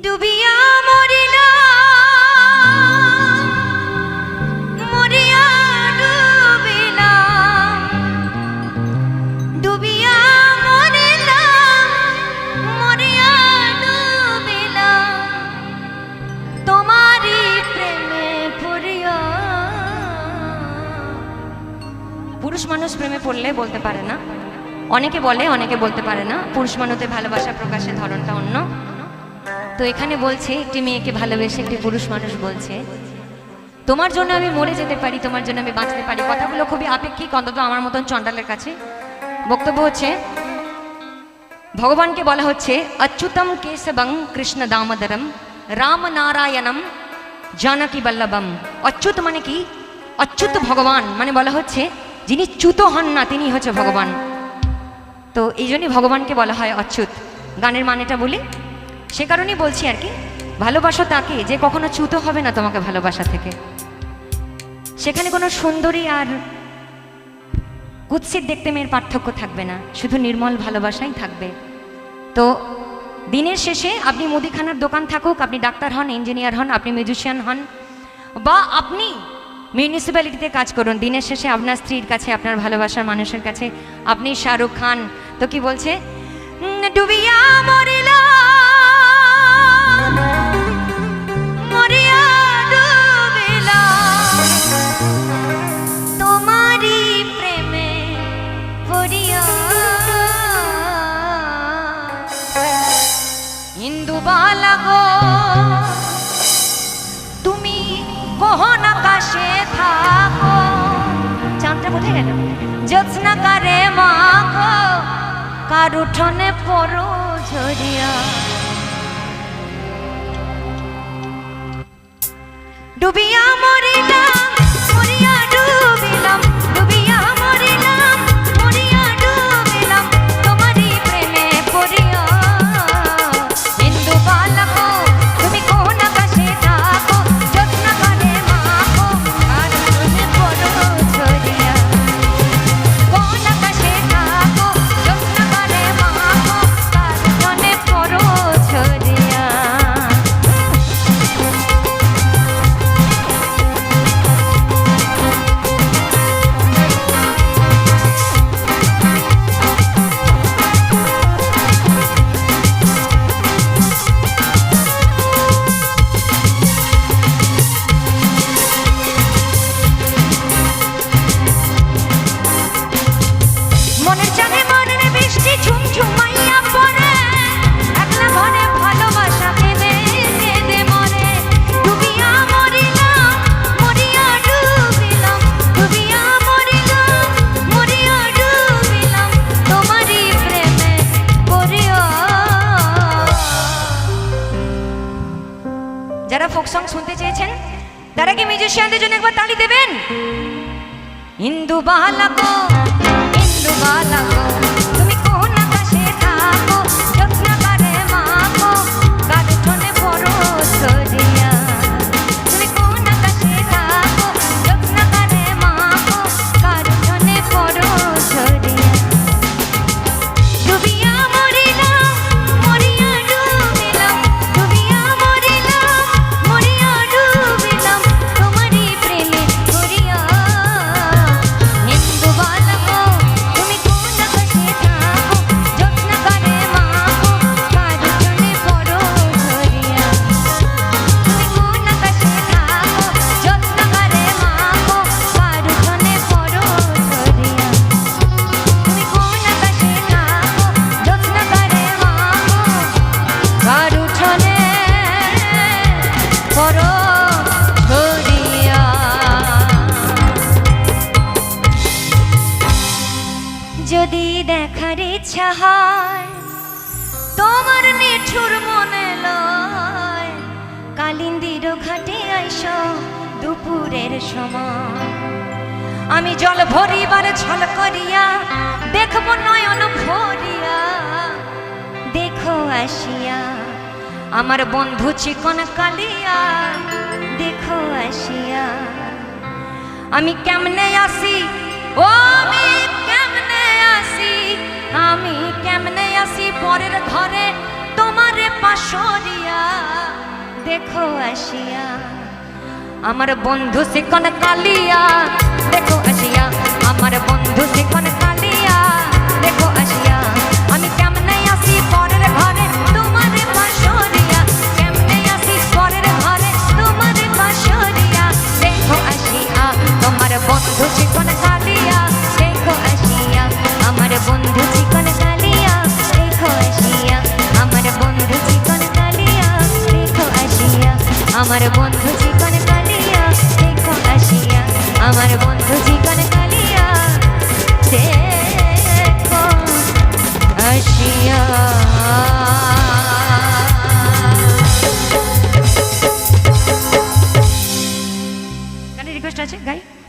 ডুবিয়া মরিলা মরিয়া ডুবিলা ডুবিয়া মরিলা মরিয়া ডুবিলা তোমারি প্রেমে পড়িয়া। পুরুষ মানুষ প্রেমে পড়লে বলতে পারে না, অনেকে বলে অনেকে বলতে পারে না। পুরুষ মানুষের ভালোবাসা প্রকাশের ধরনটা অন্য। তো এখানে বলছে একটি মেয়েকে ভালোবেসে একটি পুরুষ মানুষ বলছে তোমার জন্য আমি মরে যেতে পারি, তোমার জন্য আমি বাঁচতে পারি। কথাগুলো খুবই আপেক্ষিক, অন্তত আমার মতন চণ্ডালের কাছে। বক্তব্য হচ্ছে ভগবানকে বলা হচ্ছে অচ্যুতম কেশবং কৃষ্ণ দামোদরম রাম নারায়ণম জানকী বল্লভম। অচ্যুত মানে কি? অচ্যুত ভগবান মানে বলা হচ্ছে যিনি চ্যুত হন না তিনি হচ্ছে ভগবান। তো এই জন্যই ভগবানকে বলা হয় অচ্যুত। গানের মানেটা বলি, সে কারণেই বলছি আর কি, ভালোবাসো তাকে যে কখনো চ্যুত হবে না তোমাকে ভালোবাসা থেকে। সেখানে কোনো সুন্দরী আর কুৎসিত দেখতে মেয়ের পার্থক্য থাকবে না, শুধু নির্মল ভালোবাসাই থাকবে। তো দিনের শেষে আপনি মুদিখানার দোকান থাকুক, আপনি ডাক্তার হন, ইঞ্জিনিয়ার হন, আপনি মিউজিশিয়ান হন, বা আপনি মিউনিসিপ্যালিটিতে কাজ করুন, দিনের শেষে আপনার স্ত্রীর কাছে, আপনার ভালোবাসার মানুষের কাছে আপনি শাহরুখ খান। তো কি বলছে? ডুবিয়া মরিলা মরিয়া ডুবিলা তোমারি প্রেমে পড়িয়া। হিন্দু বালা গো তুমি কখন আকাশে থাকো, চাঁদটা কোথায় গেল? জ্যোৎস্না কারে মাখো কার উঠোনে পড়ো ঝরিয়া। ডুবিয়া মরিলাম মরিয়া ডুবিলাম ডুবিয়া মরিলাম মরিয়া ডুবিলাম তোমারই প্রেমে পড়িয়া। হিন্দু বালকো তুমি কোন আকাশে থাকো, জ্যোৎস্না কারে মাখো কার উঠোনে পড়ো ঝরিয়া। কোন আকাশে থাকো, জ্যোৎস্না কারে মাখো কার উঠোনে পড়ো ঝরিয়া। মনের চাঁদে মনের বৃষ্টি ঝুমঝুমাইয়া পড়ে, একলা মনে ভালোবাসা কেঁদে কেঁদে মরে। ডুবিয়া মরিলাম মরিয়া ডুবিলাম ডুবিয়া মরিলাম মরিয়া ডুবিলাম তোমারই প্রেমে পড়িয়া। যারা ফোক সং শুনতে চেয়েছেন তারা কি মিউজিশিয়ানদের জন্য একবার তালি দেবেন? হিন্দু বালাকো হিন্দু বালাকো তুমি কোন আকাশে থাকো, জ্যোৎস্না কারে মাখো কার উঠোনে পড়ো ঝরিয়া। তুমি কোন আকাশে থাকো, জ্যোৎস্না কারে মাখো কার উঠোনে পড়ো ঝরিয়া। ডুবিয়া মরিলাম মরিয়া ডুবিলাম ডুবিয়া মরিলাম মরিয়া ডুবিলাম তোমারই প্রেমে পড়িয়া। হিন্দু বালকো তুমি কোন আকাশে থাকো, জ্যোৎস্না কারে মাখো কার উঠোনে পড়ো ঝরিয়া। তুমি কোন আকাশে থাকো, জ্যোৎস্না কারে মাখো কার উঠোনে পড়ো ঝরিয়া। তুমি কোন আকাশে থাকো, জ্যোৎস্না কারে মাখো কার উঠোনে পড়ো ঝরিয়া। যদি দেখার ইচ্ছা হয় তোমার নিঠুর মনে লয়, কালিন্দির ঘাটে আইসো দুপুরের সময়। আমি জল ভরিবার ছল করিয়া দেখব নয়ন ভরিয়া। দেখো আসিয়া আমার বন্ধু চিকন কালিয়া, দেখো আসিয়া আমি কেমনে আসি, ও আমি কেমনে আসি, আমি কেমনে আসি পরের ঘরে তোমারে পাশরিয়া দেখো আসিয়া, আমার বন্ধু শিকন কালিয়া দেখো আসিয়া, আমার বন্ধু শিকন কালিয়া দেখো আসিয়া। আমি কেমনে আসি পরের ঘরে তোমার পাশরিয়া, কেমনে আসি পরের ঘরে তোমার পাশরিয়া দেখো আসিয়া, তোমার বন্ধু শিকন কালিয়া দেখো আসিয়া, আমার বন্ধু শিকন কালিয়া দেখো আসিয়া, আমার বন্ধু শিকন কালিয়া দেখো আসিয়া, আমার বন্ধু শিকন কালিয়া দেখো আসিয়া, আমার বন্ধু